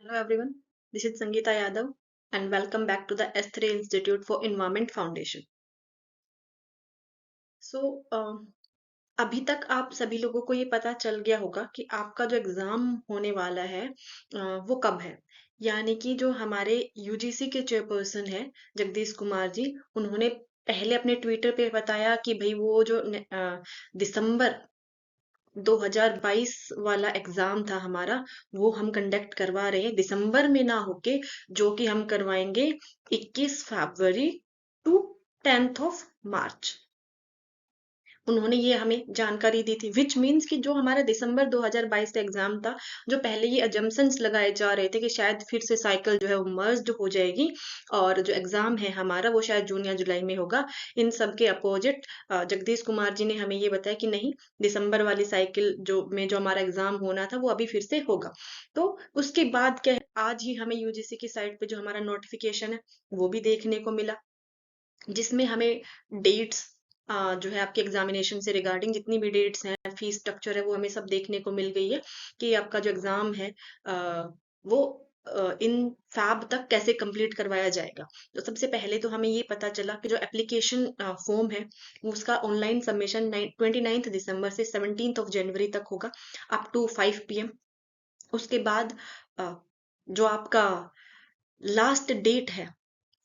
Hello everyone, this is Sangeeta Yadav and welcome back to the S3 Institute for Environment Foundation. So, अभी तक आप सभी लोगों को ये पता चल गया होगा कि आपका जो एग्जाम होने वाला है वो कब है। यानी कि जो हमारे यूजीसी के चेयरपर्सन है जगदीश कुमार जी, उन्होंने पहले अपने ट्विटर पे बताया कि भाई वो जो दिसंबर 2022 वाला एग्जाम था हमारा, वो हम कंडक्ट करवा रहे हैं दिसंबर में ना होके, जो कि हम करवाएंगे 21 फरवरी टू 10th ऑफ मार्च। उन्होंने ये हमें जानकारी दी थी, विच मीन्स कि जो हमारा दिसंबर 2022 का एग्जाम था, जो पहले ये अजम्पशंस लगाए जा रहे थे कि शायद फिर से साइकिल जो है वो मर्ज हो जाएगी और जो एग्जाम है हमारा वो शायद जून या जुलाई में होगा, इन सब के अपोजिट जगदीश कुमार जी ने हमें ये बताया कि नहीं, दिसंबर वाली साइकिल जो हमारा एग्जाम होना था वो अभी फिर से होगा। तो उसके बाद क्या है, आज ही हमें यूजीसी की साइट पे जो हमारा नोटिफिकेशन है वो भी देखने को मिला, जिसमें हमें डेट्स जो है आपके एग्जामिनेशन से रिगार्डिंग जितनी भी डेट्स हैं, फीस स्ट्रक्चर है, वो हमें सब देखने को मिल गई है कि आपका जो एग्जाम है वो इन फैब तक कैसे कंप्लीट करवाया जाएगा। तो सबसे पहले तो हमें ये पता चला कि जो एप्लीकेशन फॉर्म है उसका ऑनलाइन सबमिशन 29 दिसंबर से 17 जनवरी तक होगा, अप टू 5 PM। उसके बाद अ, जो आपका लास्ट डेट है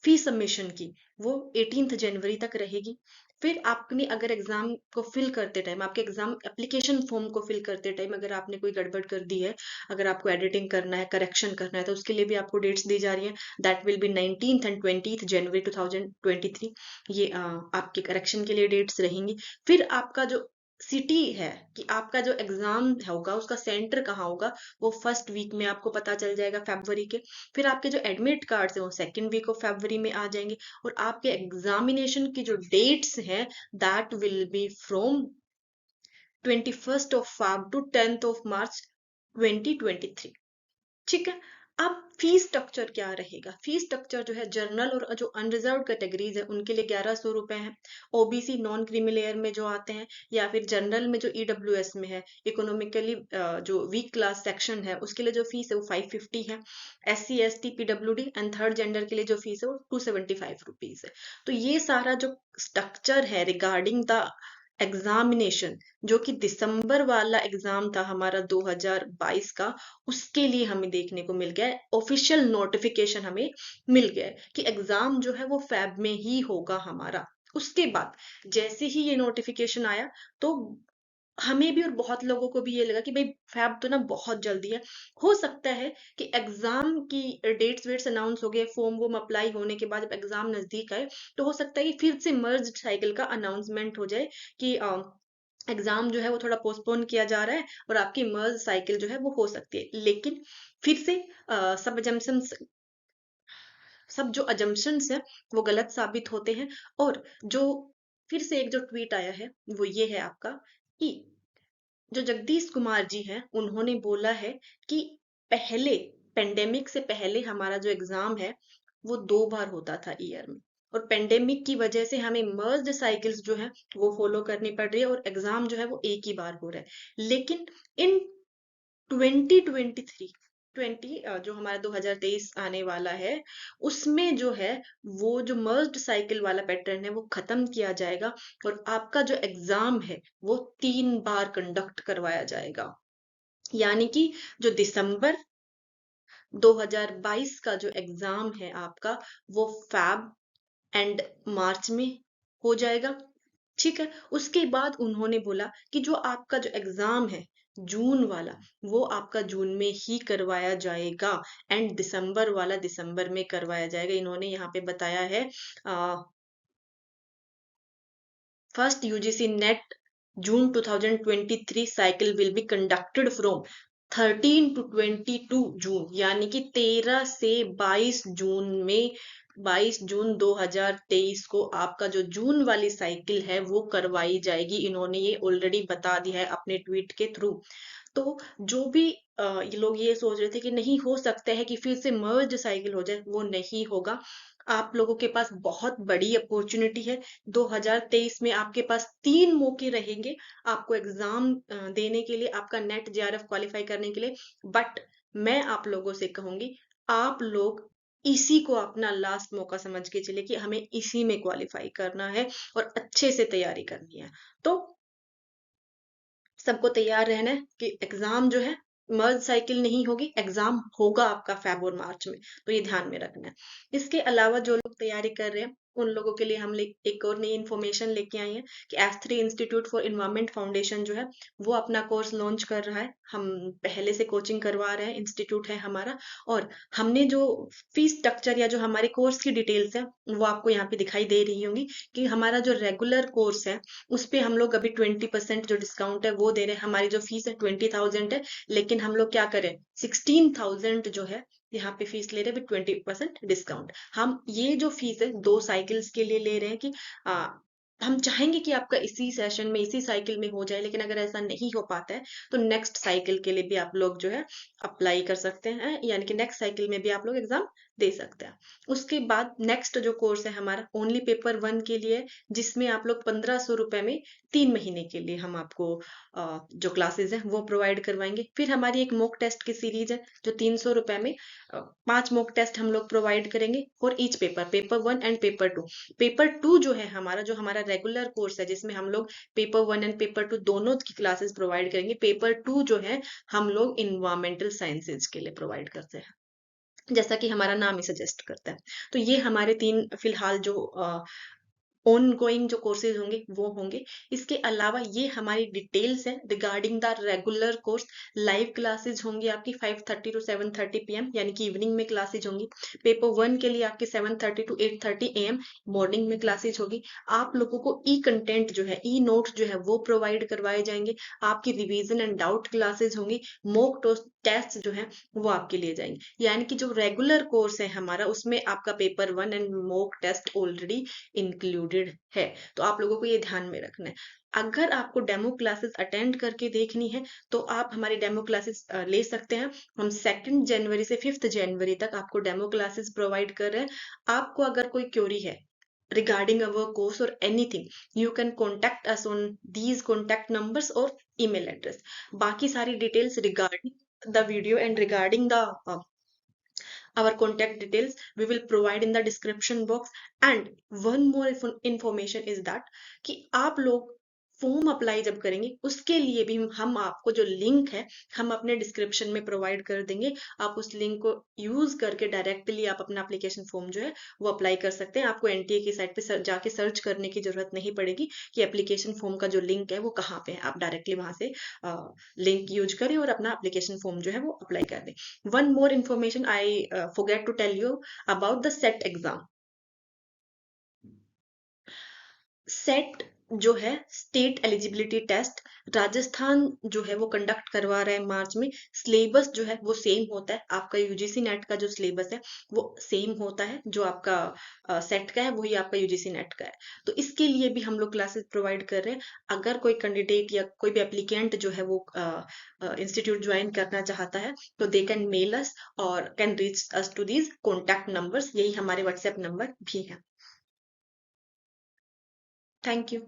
फी सबमिशन की, वो 18 जनवरी तक रहेगी। फिर आपने अगर एग्जाम को फिल करते टाइम, आपके एग्जाम एप्लीकेशन फॉर्म को फिल करते टाइम अगर आपने कोई गड़बड़ कर दी है, अगर आपको एडिटिंग करना है, करेक्शन करना है, तो उसके लिए भी आपको डेट्स दी जा रही है। That will B 19th and 20th जनवरी 2023। ये आपके करेक्शन के लिए डेट्स रहेंगी। फिर आपका जो सिटी है कि आपका जो एग्जाम होगा उसका सेंटर कहाँ होगा, वो फर्स्ट वीक में आपको पता चल जाएगा फरवरी के। फिर आपके जो एडमिट कार्ड्स हैं वो सेकेंड वीक ऑफ फरवरी में आ जाएंगे। और आपके एग्जामिनेशन की जो डेट्स हैं that will be from 21 of February to 10th of March 2023। ठीक है। अब फीस स्ट्रक्चर क्या रहेगा? फीस स्ट्रक्चर जो है जनरल और जो अनरिजर्व कैटेगरीज है उनके लिए 1100 रुपए है। ओबीसी नॉन क्रीमी लेयर में जो आते हैं, या फिर जनरल में जो ईडब्ल्यूएस में है, इकोनॉमिकली जो वीक क्लास सेक्शन है, उसके लिए जो फीस है वो 550 है। SC ST PWD and third gender के लिए जो फीस है वो 275 रुपीज है। तो ये सारा जो स्ट्रक्चर है रिगार्डिंग द एग्जामिनेशन, जो कि दिसंबर वाला एग्जाम था हमारा 2022 का, उसके लिए हमें देखने को मिल गया है, ऑफिशियल नोटिफिकेशन हमें मिल गया है कि एग्जाम जो है वो फैब में ही होगा हमारा। उसके बाद जैसे ही ये नोटिफिकेशन आया, तो हमें भी और बहुत लोगों को भी ये लगा कि भाई फैब तो ना बहुत जल्दी है, हो सकता है कि एग्जाम की डेट्स वेट्स अनाउंस हो गए, फॉर्म वोम अप्लाई होने के बाद जब एग्जाम नजदीक आए, तो हो सकता है कि फिर से मर्ज साइकिल का अनाउंसमेंट हो जाए कि एग्जाम जो है वो थोड़ा पोस्टपोन किया जा रहा है और आपकी मर्ज साइकिल जो है वो हो सकती है। लेकिन फिर से सब जो अजम्पशंस है वो गलत साबित होते हैं। और जो फिर से एक जो ट्वीट आया है वो ये है आपका, कि जो जगदीश कुमार जी हैं उन्होंने बोला है कि पहले, पेंडेमिक से पहले हमारा जो एग्जाम है वो 2 बार होता था ईयर में, और पेंडेमिक की वजह से हमें मर्ज्ड साइकिल्स जो है वो फॉलो करनी पड़ रही है और एग्जाम जो है वो एक ही बार हो रहा है। लेकिन इन 2023 जो हमारा 2023 आने वाला है, उसमें जो है वो जो मर्ज्ड साइकिल वाला पैटर्न है वो खत्म किया जाएगा और आपका जो एग्जाम है वो 3 बार कंडक्ट करवाया जाएगा। यानी कि जो दिसंबर 2022 का जो एग्जाम है आपका, वो फैब एंड मार्च में हो जाएगा। ठीक है। उसके बाद उन्होंने बोला कि जो आपका जो एग्जाम है जून वाला, वो आपका जून में ही करवाया जाएगा एंड दिसंबर वाला दिसंबर में करवाया जाएगा। इन्होंने यहाँ पे बताया है first UGC NET June 2023 cycle will be conducted from 13 to 22 June, यानी कि 13 से 22 जून में, 22 जून 2023 को आपका जो जून वाली साइकिल है वो करवाई जाएगी। इन्होंने ये ऑलरेडी बता दिया है अपने ट्वीट के थ्रू। तो जो भी ये लोग ये सोच रहे थे कि नहीं हो सकता है कि फिर से मर्ज साइकिल हो जाए, वो नहीं होगा। आप लोगों के पास बहुत बड़ी अपॉर्चुनिटी है। 2023 में आपके पास 3 मौके रहेंगे आपको एग्जाम देने के लिए, आपका नेट JRF क्वालिफाई करने के लिए। बट मैं आप लोगों से कहूंगी, आप लोग इसी को अपना लास्ट मौका समझ के चले कि हमें इसी में क्वालिफाई करना है और अच्छे से तैयारी करनी है। तो सबको तैयार रहना है कि एग्जाम जो है मर्ज साइकिल नहीं होगी, एग्जाम होगा आपका फेब और मार्च में, तो ये ध्यान में रखना है। इसके अलावा जो लोग तैयारी कर रहे हैं उन लोगों के लिए हम एक और नई इन्फॉर्मेशन लेके आई है कि S3 institute for environment foundation जो है वो अपना कोर्स लॉन्च कर रहा है। हम पहले से कोचिंग करवा रहे हैं, इंस्टीट्यूट है हमारा। और हमने जो फीस स्ट्रक्चर या जो हमारे कोर्स की डिटेल्स है वो आपको यहाँ पे दिखाई दे रही होंगी कि हमारा जो रेगुलर कोर्स है उस पे हम लोग अभी 20% जो डिस्काउंट है वो दे रहे हैं। हमारी जो फीस है 20,000 है, लेकिन हम लोग क्या करें, 16,000 जो है यहाँ पे फीस ले रहे हैं विद 20% डिस्काउंट। हम ये जो फीस है 2 साइकिल्स के लिए ले रहे हैं कि आ, हम चाहेंगे कि आपका इसी सेशन में इसी साइकिल में हो जाए, लेकिन अगर ऐसा नहीं हो पाता है तो नेक्स्ट साइकिल के लिए भी आप लोग जो है अप्लाई कर सकते हैं, यानी कि नेक्स्ट साइकिल में भी आप लोग एग्जाम दे सकते हैं। उसके बाद नेक्स्ट जो कोर्स है हमारा ओनली पेपर 1 के लिए, जिसमें आप लोग 1,500 रुपए में 3 महीने के लिए हम आपको जो क्लासेस हैं वो प्रोवाइड करवाएंगे। फिर हमारी एक मॉक टेस्ट की सीरीज है जो 300 रुपए में 5 मॉक टेस्ट हम लोग प्रोवाइड करेंगे for each paper 1 and paper 2 जो है हमारा, जो हमारा रेगुलर कोर्स है जिसमें हम लोग पेपर 1 एंड पेपर 2 दोनों की क्लासेस प्रोवाइड करेंगे, पेपर 2 जो है हम लोग इन्वायरमेंटल साइंसेज के लिए प्रोवाइड करते हैं, जैसा कि हमारा नाम ही सजेस्ट करता है। तो ये हमारे 3 फिलहाल जो ऑन गोइंग जो कोर्सेज होंगे वो होंगे। इसके अलावा ये हमारी डिटेल्स है regarding the regular course. Live classes होंगी आपकी 5:30 टू 7:30 PM, यानी कि इवनिंग में क्लासेज होंगी। पेपर 1 के लिए आपकी 7:30 टू 8:30 AM मॉर्निंग में क्लासेज होगी। आप लोगों को ई कंटेंट जो है, ई नोट्स जो है वो प्रोवाइड करवाए जाएंगे। आपकी रिवीजन एंड डाउट क्लासेज होंगी। मॉक टेस्ट जो है वो आपके लिए जाएंगे, यानी कि जो रेगुलर कोर्स है हमारा उसमें आपका paper 1 and mock test already included है। तो आप लोगों को ये ध्यान में रखना है। अगर आपको डेमो क्लासेस अटेंड करके देखनी है तो आप हमारी डेमो क्लासेस ले सकते हैं। हम 2 जनवरी से 5 जनवरी तक आपको डेमो क्लासेस प्रोवाइड कर रहे हैं। आपको अगर कोई क्वेरी है regarding our course or anything, you can contact us on these contact numbers or email address. बाकी सारी details regarding the video and regarding the our contact details we will provide in the description box. And one more information is that कि आप लोग form apply जब करेंगे उसके लिए भी हम आपको जो लिंक है हम अपने डिस्क्रिप्शन में प्रोवाइड कर देंगे। आप उस लिंक को यूज करके डायरेक्टली आप अपना एप्लीकेशन फॉर्म जो है वो अप्लाई कर सकते हैं। आपको एनटीए की साइट पे जाके सर्च करने की जरूरत नहीं पड़ेगी कि एप्लीकेशन फॉर्म का जो लिंक है वो कहाँ पे है। आप डायरेक्टली वहां से लिंक यूज करें और अपना एप्लीकेशन फॉर्म जो है वो अप्लाई कर दें। One more information I forget to tell you about the SET exam. Set जो है स्टेट एलिजिबिलिटी टेस्ट, राजस्थान जो है वो कंडक्ट करवा रहा है मार्च में। सिलेबस जो है वो सेम होता है, आपका यूजीसी नेट का जो सिलेबस है वो सेम होता है, जो आपका सेट का है वही आपका यूजीसी नेट का है। तो इसके लिए भी हम लोग क्लासेस प्रोवाइड कर रहे हैं। अगर कोई कैंडिडेट या कोई भी एप्लीकेंट जो है वो इंस्टीट्यूट ज्वाइन करना चाहता है तो they can mail us or can reach us to these contact numbers, यही हमारे व्हाट्सएप नंबर भी है। Thank you.